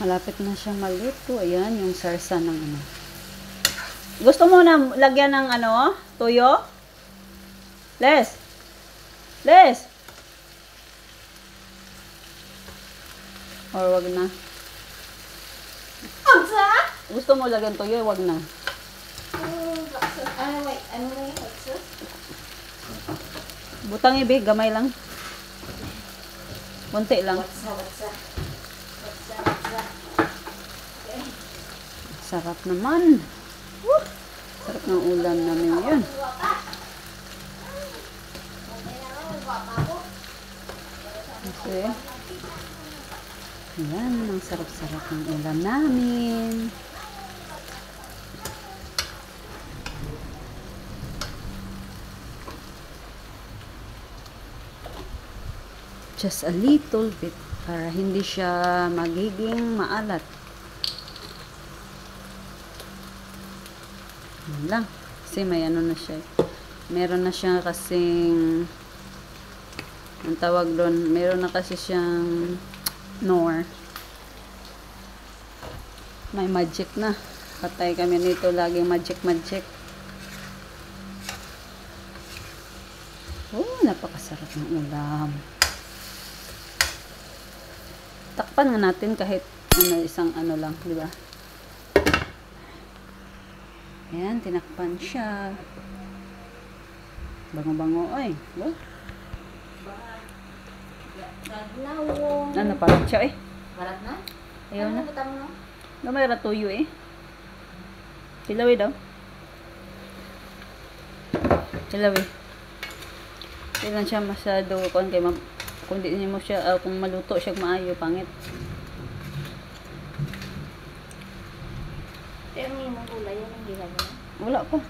Malapit na siyang maluto. Ayan, yung sarsa ng ano. Gusto mo na lagyan ng ano, tuyo? Les! Les! Or wag na? Gusto mo lagyan tuyo? Wag na. Wait. Ano na yun? What's this? Butang ibig, gamay lang. Kunti lang. What's that? Okay. Sarap naman. Woo! Sarap ng ulam namin yun. Okay. Ayan, ang sarap-sarap ng ulam namin. Just a little bit para hindi siya magiging maalat. Yan lang. Kasi may ano na siya. Meron na siya kasing ang tawag doon, meron na kasi siyang Knorr. May magic na. Patay kami nito laging magic. Oh, napakasarap ng ulam. Takpan nga natin kahit ano, isang ano lang, di ba? Ayan, tinakpan siya. Bango-bango, ay. Ba? Ano, parang siya eh. Barat na? Ayaw na. Ano mo? Gamay ra tuyo eh. Tilawi daw. Tilawi. Hindi lang siya masyado kung di niyo mo siya, kung maluto siya maayo, pangit. Pero may mga gulay yan, hindi lang yan. Wala pa.